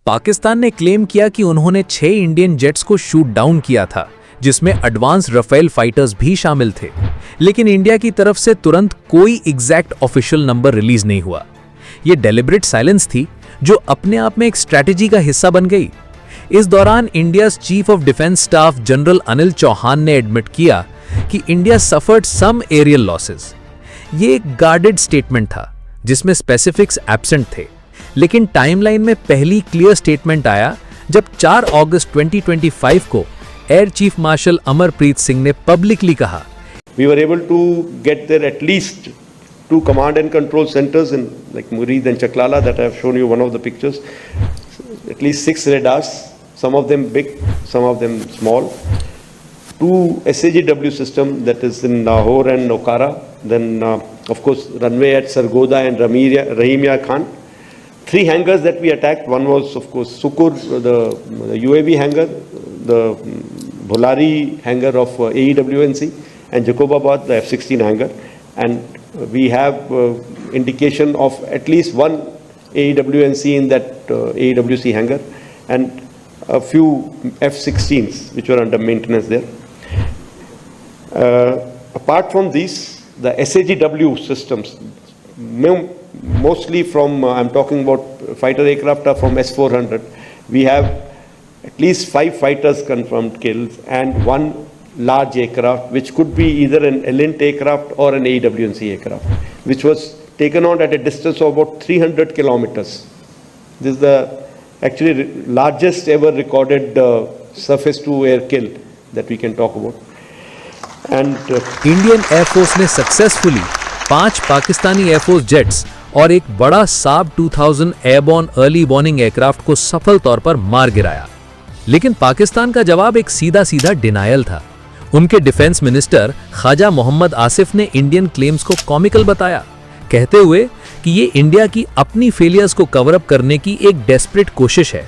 पाकिस्तान ने क्लेम किया कि उन्होंने 6 इंडियन जेट्स को शूट डाउन किया था, जिसमें एडवांस राफेल फाइटर्स भी शामिल थे, लेकिन इंडिया की तरफ से तुरंत कोई एग्जैक्ट ऑफिशियल नंबर रिलीज नहीं हुआ। यह डेलिब्रेट साइलेंस थी जो अपने आप में एक स्ट्रैटेजी का हिस्सा बन गई। इस दौरान India chief of defence staff general Anil Chauhan ने एडमिट किया कि India suffered some aerial losses. ये एक गार्डेड स्टेटमेंट था जिसमें स्पेसिफिक्स एब्सेंट थे, लेकिन टाइमलाइन में पहली क्लियर स्टेटमेंट आया जब 4 अगस्त 2025 को air chief marshal Amarpreet Singh ने पब्लिकली कहा, We were able to get there at least 2 command and control centers in like Murid and Chaklala that I have shown you one of the pictures. At least 6 radars, some of them big, some of them small. 2 SAGW system that is in Lahore and Okara. Then of course runway at Sargodha and Rahimia Khan. 3 hangars that we attacked. One was of course Sukur, the UAV hangar, the Bholari hangar of AEWNC, and Jacobabad, the F-16 hangar. And we have indication of at least 1 AEWNC in that AEWC hangar and a few F-16s which were under maintenance there. Apart from these, the SAGW systems, mostly from, I'm talking about fighter aircraft are from S-400. We have at least 5 fighters confirmed kills and 1 large aircraft, which could be either an Elint aircraft or an AEWNC aircraft, which was taken on at a distance of about 300 kilometers. This is the actually largest ever recorded surface-to-air kill that we can talk about. And Indian air force ने successfully 5 Pakistani air force jets और एक बड़ा साब 2000 airborne early warning aircraft को सफल तौर पर मार गिराया। लेकिन पाकिस्तान का जवाब एक सीधा डिनायल था। उनके डिफेंस मिनिस्टर ख्वाजा मोहम्मद आसिफ ने इंडियन क्लेम्स को कॉमिकल बताया, कहते हुए कि ये इंडिया की अपनी फेलियर्स को कवर अप करने की एक डेस्परेट कोशिश है।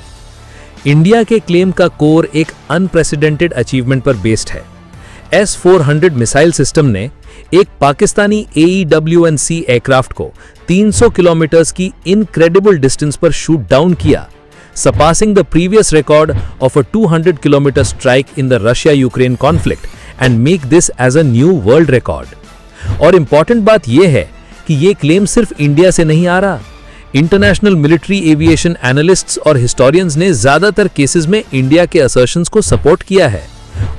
इंडिया के क्लेम का कोर एक अनप्रेसिडेंटेड अचीवमेंट पर बेस्ड है। S-400 मिसाइल सिस्टम ने एक पाकिस्तानी AEWNC एयरक्राफ्ट को 300 किलोमीटर्स की इनक्रेडिबल डिस्टेंस पर शूट डाउन किया, surpassing the previous record of a 200 kilometer strike in the Russia-Ukraine conflict and make this as a new world record. और important बात यह है कि ये क्लेम सिर्फ इंडिया से नहीं आ रहा। इंटरनेशनल मिलिट्री एविएशन एनालिस्ट्स और हिस्टोरियंस ने ज्यादातर केसेस में इंडिया के असर्शंस को सपोर्ट किया है।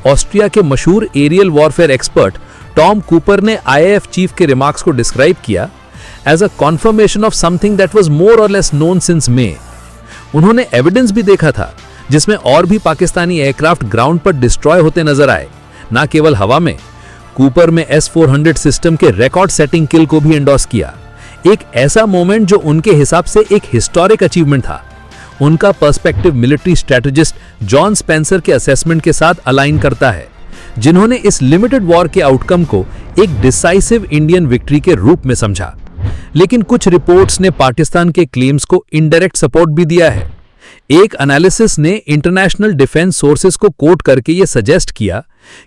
ऑस्ट्रिया के मशहूर aerial warfare expert Tom Cooper ने IAF चीफ के रिमार्क्स को डिस्क्राइब किया as a confirmation of something that was more or less known since मे। उन्होंने एविडेंस भी देखा था जिसमें और भी पाकिस्तानी एयरक्राफ्ट ग्राउंड पर डिस्ट्रॉय होते नजर आए, ना केवल हवा में। कूपर में S-400 सिस्टम के रिकॉर्ड सेटिंग किल को भी एंडोर्स किया, एक ऐसा मोमेंट जो उनके हिसाब से एक हिस्टोरिक अचीवमेंट था। उनका perspective military strategist John Spencer के असेसमेंट के साथ अलाइन करता है, जिन्होंने इस लिमिटेड वॉर के आउटकम को एक डिसाइसिव इंडियन विक्ट्री के रूप में समझा। लेकिन कुछ रिपोर्ट्स ने पाकिस्तान के क्लेम्स को इनडायरेक्ट सपोर्ट भी दिया है। एक एनालिसिस ने इंटरनेशनल डिफेंस सोर्सेस को कोट करके यह सजेस्ट किया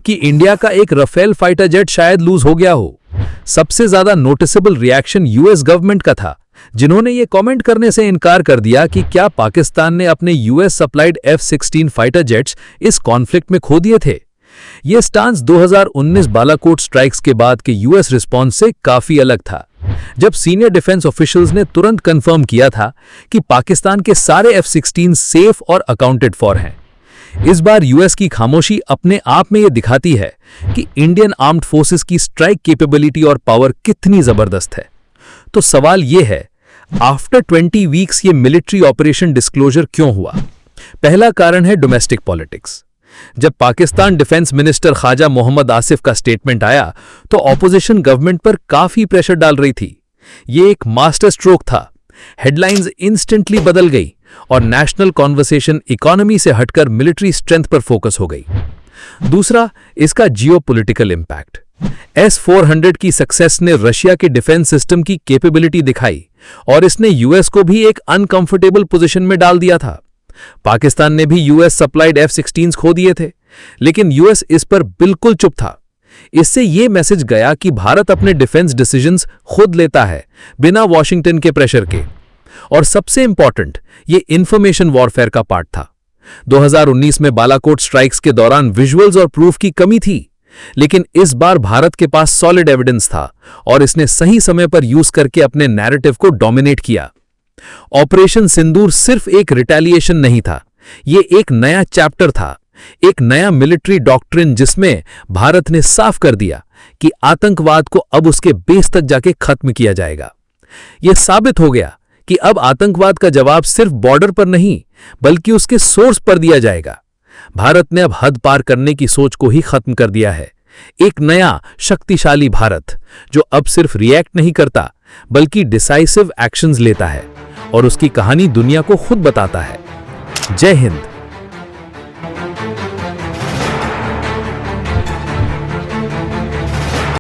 कि इंडिया का एक राफेल फाइटर जेट शायद लूज हो गया हो। सबसे ज्यादा नोटिसेबल रिएक्शन यूएस गवर्नमेंट का था, जिन्होंने ये कमेंट करने से इनकार कर दिया कि क्या पाकिस्तान ने अपने US supplied F-16 fighter jets इस कॉन्फ्लिक्ट में खो दिए थे। यह स्टांस 2019 बालाकोट स्ट्राइक्स के बाद के यूएस रिस्पॉन्स से काफी अलग था, जब सीनियर डिफेंस ऑफिशियल्स ने तुरंत कंफर्म किया था कि पाकिस्तान के सारे F-16 सेफ और अकाउंटेड फॉर हैं। इस बार यूएस की खामोशी अपने आप में यह दिखाती है कि इंडियन आर्म्ड फोर्सेस की स्ट्राइक कैपेबिलिटी और पावर कितनी जबरदस्त है। तो सवाल यह है, आफ्टर 20 वीक्स ये मिलिट्री ऑपरेशन डिस्क्लोजर क्यों हुआ? पहला कारण है डोमेस्टिक पॉलिटिक्स। जब पाकिस्तान डिफेंस मिनिस्टर ख्वाजा मोहम्मद आसिफ का स्टेटमेंट आया तो ऑपोजिशन गवर्नमेंट पर काफी प्रेशर डाल रही थी। यह एक मास्टर स्ट्रोक था। हेडलाइंस इंस्टेंटली बदल गई और नेशनल कॉन्वर्सेशन इकोनॉमी से हटकर मिलिट्री स्ट्रेंथ पर फोकस हो गई। दूसरा, इसका जियोपॉलिटिकल इंपैक्ट। S-400 की सक्सेस ने रशिया के डिफेंस सिस्टम की कैपेबिलिटी दिखाई और इसने यूएस को भी एक अनकंफर्टेबल पोजीशन में डाल दिया था। पाकिस्तान ने भी यूएस सप्लाइड F-16 खो दिए थे, लेकिन यूएस इस पर बिल्कुल चुप था। इससे यह मैसेज गया कि भारत अपने डिफेंस डिसीजंस खुद लेता है, बिना वॉशिंगटन के प्रेशर के। और सबसे इंपॉर्टेंट, ये इंफॉर्मेशन वॉरफेयर का पार्ट था। 2019 में बालाकोट स्ट्राइक्स के दौरान विजुअल्स और प्रूफ की कमी थी, लेकिन इस बार भारत के पास सॉलिड एविडेंस था और इसने सही समय पर यूज करके अपने नैरेटिव को डोमिनेट किया। ऑपरेशन सिंदूर सिर्फ एक रिटेलिएशन नहीं था, ये एक नया चैप्टर था, एक नया मिलिट्री डॉक्ट्रिन जिसमें भारत ने साफ कर दिया कि आतंकवाद को अब उसके बेस तक जाके खत्म किया जाएगा। यह साबित हो गया कि अब आतंकवाद का जवाब सिर्फ बॉर्डर पर नहीं बल्कि उसके सोर्स पर दिया जाएगा। भारत ने अब हद पार करने की सोच को ही खत्म कर दिया है। एक नया शक्तिशाली भारत जो अब सिर्फ रिएक्ट नहीं करता बल्कि डिसाइसिव एक्शंस लेता है और उसकी कहानी दुनिया को खुद बताता है। जय हिंद।